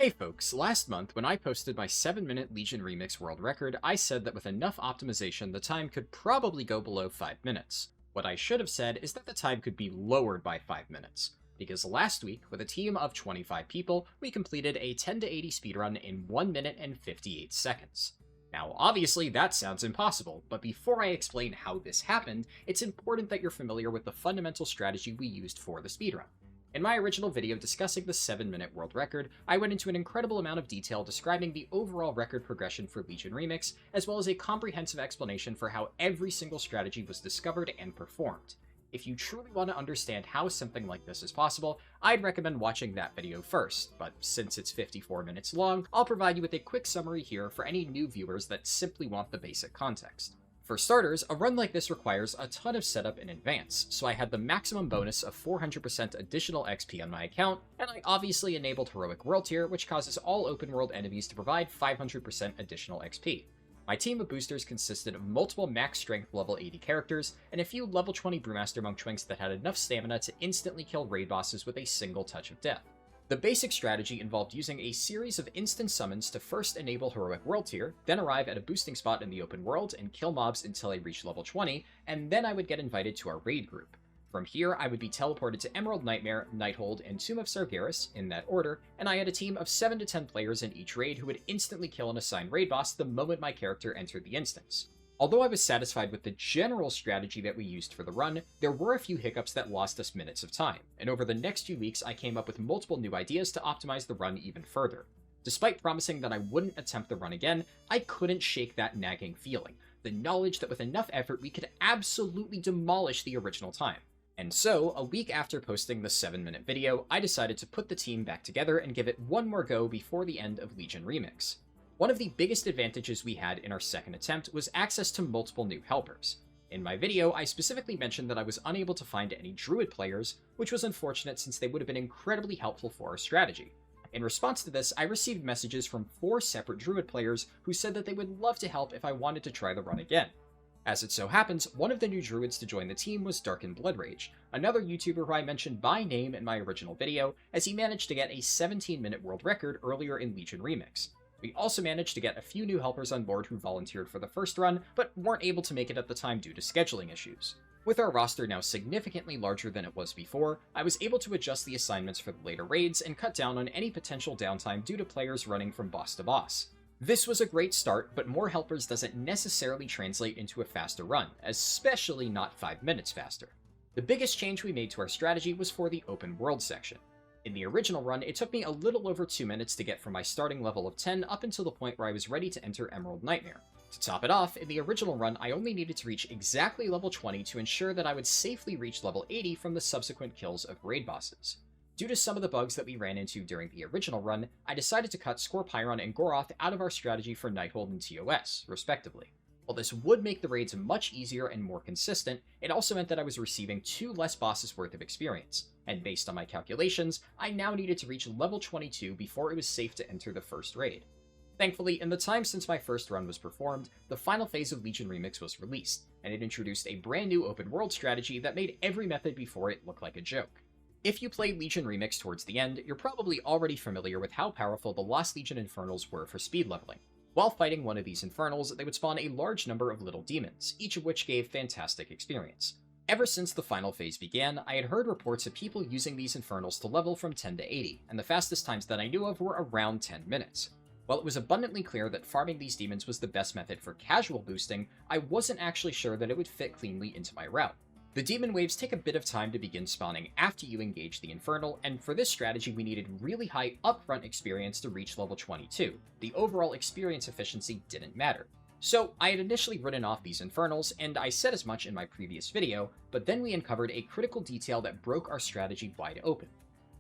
Hey folks, last month when I posted my 7-minute Legion Remix world record, I said that with enough optimization the time could probably go below 5 minutes. What I should have said is that the time could be lowered by 5 minutes, because last week, with a team of 25 people, we completed a 10 to 80 speedrun in 1 minute and 58 seconds. Now, obviously that sounds impossible, but before I explain how this happened, it's important that you're familiar with the fundamental strategy we used for the speedrun. In my original video discussing the 7-minute world record, I went into an incredible amount of detail describing the overall record progression for Legion Remix, as well as a comprehensive explanation for how every single strategy was discovered and performed. If you truly want to understand how something like this is possible, I'd recommend watching that video first, but since it's 54 minutes long, I'll provide you with a quick summary here for any new viewers that simply want the basic context. For starters, a run like this requires a ton of setup in advance, so I had the maximum bonus of 400% additional XP on my account, and I obviously enabled Heroic World Tier, which causes all open world enemies to provide 500% additional XP. My team of boosters consisted of multiple max strength level 80 characters, and a few level 20 Brewmaster Monk Twinks that had enough stamina to instantly kill raid bosses with a single touch of death. The basic strategy involved using a series of instant summons to first enable Heroic World Tier, then arrive at a boosting spot in the open world and kill mobs until I reach level 20, and then I would get invited to our raid group. From here, I would be teleported to Emerald Nightmare, Nighthold, and Tomb of Sargeras, in that order, and I had a team of 7 to 10 players in each raid who would instantly kill an assigned raid boss the moment my character entered the instance. Although I was satisfied with the general strategy that we used for the run, there were a few hiccups that lost us minutes of time, and over the next few weeks I came up with multiple new ideas to optimize the run even further. Despite promising that I wouldn't attempt the run again, I couldn't shake that nagging feeling, the knowledge that with enough effort we could absolutely demolish the original time. And so, a week after posting the 7-minute video, I decided to put the team back together and give it one more go before the end of Legion Remix. One of the biggest advantages we had in our second attempt was access to multiple new helpers. In my video, I specifically mentioned that I was unable to find any Druid players, which was unfortunate since they would have been incredibly helpful for our strategy. In response to this, I received messages from 4 separate Druid players who said that they would love to help if I wanted to try the run again. As it so happens, one of the new Druids to join the team was Darken Bloodrage, another YouTuber who I mentioned by name in my original video, as he managed to get a 17-minute world record earlier in Legion Remix. We also managed to get a few new helpers on board who volunteered for the first run, but weren't able to make it at the time due to scheduling issues. With our roster now significantly larger than it was before, I was able to adjust the assignments for the later raids and cut down on any potential downtime due to players running from boss to boss. This was a great start, but more helpers doesn't necessarily translate into a faster run, especially not 5 minutes faster. The biggest change we made to our strategy was for the open world section. In the original run, it took me a little over 2 minutes to get from my starting level of 10 up until the point where I was ready to enter Emerald Nightmare. To top it off, in the original run, I only needed to reach exactly level 20 to ensure that I would safely reach level 80 from the subsequent kills of raid bosses. Due to some of the bugs that we ran into during the original run, I decided to cut Scorpiron and Goroth out of our strategy for Nighthold and TOS, respectively. While this would make the raids much easier and more consistent, it also meant that I was receiving 2 less bosses worth of experience, and based on my calculations, I now needed to reach level 22 before it was safe to enter the first raid. Thankfully, in the time since my first run was performed, the final phase of Legion Remix was released, and it introduced a brand new open world strategy that made every method before it look like a joke. If you played Legion Remix towards the end, you're probably already familiar with how powerful the Lost Legion Infernals were for speed leveling. While fighting one of these Infernals, they would spawn a large number of little demons, each of which gave fantastic experience. Ever since the final phase began, I had heard reports of people using these Infernals to level from 10 to 80, and the fastest times that I knew of were around 10 minutes. While it was abundantly clear that farming these demons was the best method for casual boosting, I wasn't actually sure that it would fit cleanly into my route. The demon waves take a bit of time to begin spawning after you engage the Infernal, and for this strategy we needed really high upfront experience to reach level 22. The overall experience efficiency didn't matter. So I had initially written off these Infernals, and I said as much in my previous video, but then we uncovered a critical detail that broke our strategy wide open.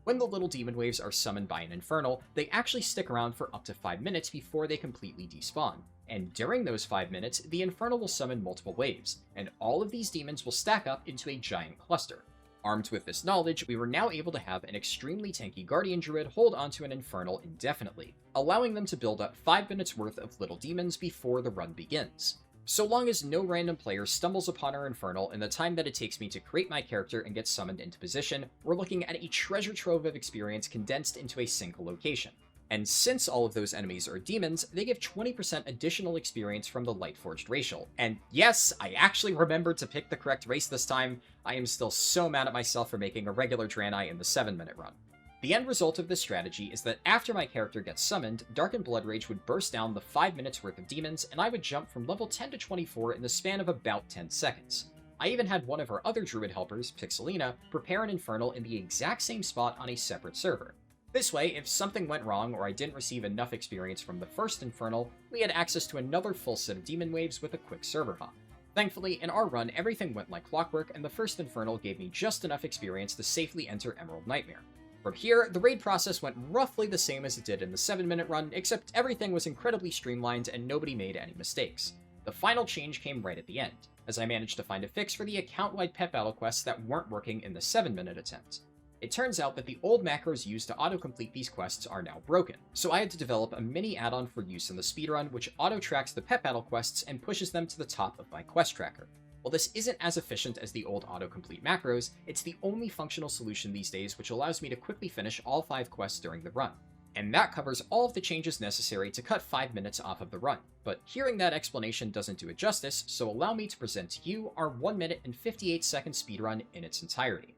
When the little demon waves are summoned by an Infernal, they actually stick around for up to 5 minutes before they completely despawn. And during those 5 minutes, the Infernal will summon multiple waves, and all of these demons will stack up into a giant cluster. Armed with this knowledge, we were now able to have an extremely tanky Guardian Druid hold onto an Infernal indefinitely, allowing them to build up 5 minutes worth of little demons before the run begins. So long as no random player stumbles upon our Infernal in the time that it takes me to create my character and get summoned into position, we're looking at a treasure trove of experience condensed into a single location. And since all of those enemies are demons, they give 20% additional experience from the Lightforged racial. And yes, I actually remembered to pick the correct race this time. I am still so mad at myself for making a regular Draenei in the 7-minute run. The end result of this strategy is that after my character gets summoned, Darkened Bloodrage would burst down the 5 minutes worth of demons, and I would jump from level 10 to 24 in the span of about 10 seconds. I even had one of our other Druid helpers, Pixelina, prepare an Infernal in the exact same spot on a separate server. This way, if something went wrong or I didn't receive enough experience from the first Infernal, we had access to another full set of demon waves with a quick server hop. Thankfully, in our run, everything went like clockwork, and the first Infernal gave me just enough experience to safely enter Emerald Nightmare. From here, the raid process went roughly the same as it did in the 7-minute run, except everything was incredibly streamlined and nobody made any mistakes. The final change came right at the end, as I managed to find a fix for the account-wide pet battle quests that weren't working in the 7-minute attempt. It turns out that the old macros used to auto-complete these quests are now broken, so I had to develop a mini add-on for use in the speedrun which auto-tracks the pet battle quests and pushes them to the top of my quest tracker. While this isn't as efficient as the old autocomplete macros, it's the only functional solution these days which allows me to quickly finish all 5 quests during the run. And that covers all of the changes necessary to cut 5 minutes off of the run. But hearing that explanation doesn't do it justice, so allow me to present to you our 1 minute and 58 second speedrun in its entirety.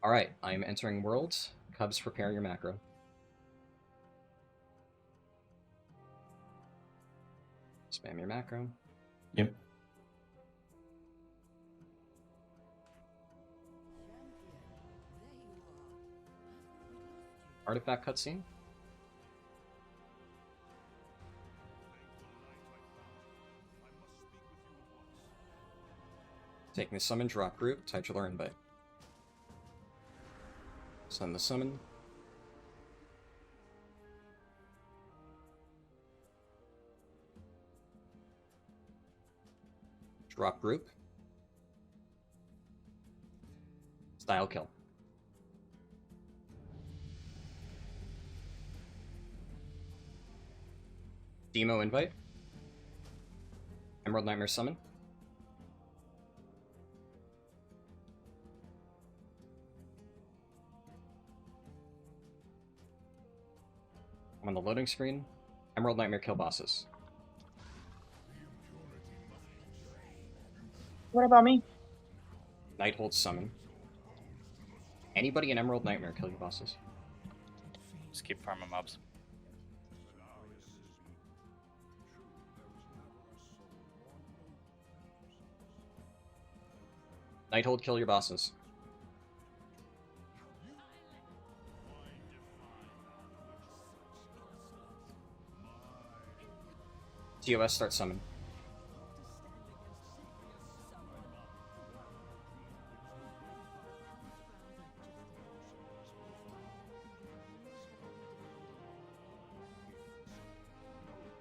Alright, I am entering Worlds. Cubs, prepare your macro. Spam your macro. Yep. Artifact cutscene. Taking the summon drop group, Tydrolor invite. Send the summon. Drop group. Style kill. Demo invite. Emerald Nightmare summon. I'm on the loading screen. Emerald Nightmare kill bosses. What about me? Nighthold summon. Anybody in Emerald Nightmare kill your bosses. Just keep farming mobs. Nighthold kill your bosses. TOS start summon.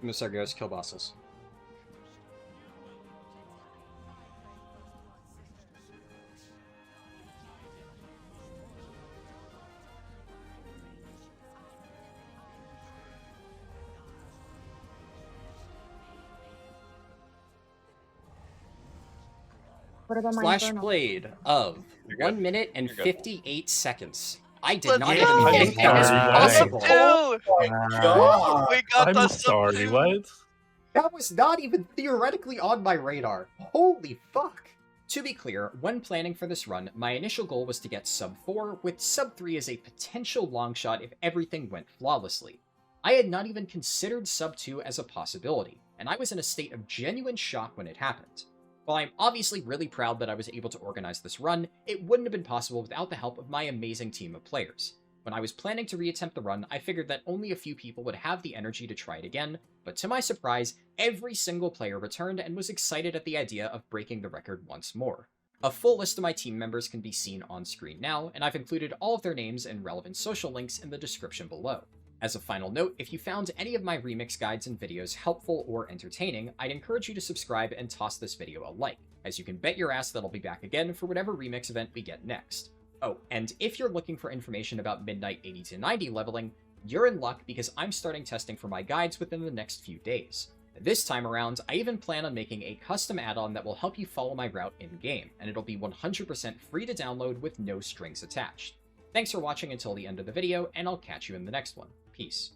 Musargos kill bosses. What about my Flash Infernal? Blade of You're 1 good. minute and You're good. 58 seconds. I did Let's not go! even think that was I'm possible. God. We got I'm the sorry, what? That was not even theoretically on my radar. Holy fuck. To be clear, when planning for this run, my initial goal was to get sub 4, with sub 3 as a potential long shot if everything went flawlessly. I had not even considered sub 2 as a possibility, and I was in a state of genuine shock when it happened. While I'm obviously really proud that I was able to organize this run, it wouldn't have been possible without the help of my amazing team of players. When I was planning to reattempt the run, I figured that only a few people would have the energy to try it again, but to my surprise, every single player returned and was excited at the idea of breaking the record once more. A full list of my team members can be seen on screen now, and I've included all of their names and relevant social links in the description below. As a final note, if you found any of my remix guides and videos helpful or entertaining, I'd encourage you to subscribe and toss this video a like, as you can bet your ass that I'll be back again for whatever remix event we get next. Oh, and if you're looking for information about Midnight 80 to 90 leveling, you're in luck because I'm starting testing for my guides within the next few days. This time around, I even plan on making a custom add-on that will help you follow my route in-game, and it'll be 100% free to download with no strings attached. Thanks for watching until the end of the video, and I'll catch you in the next one. Peace.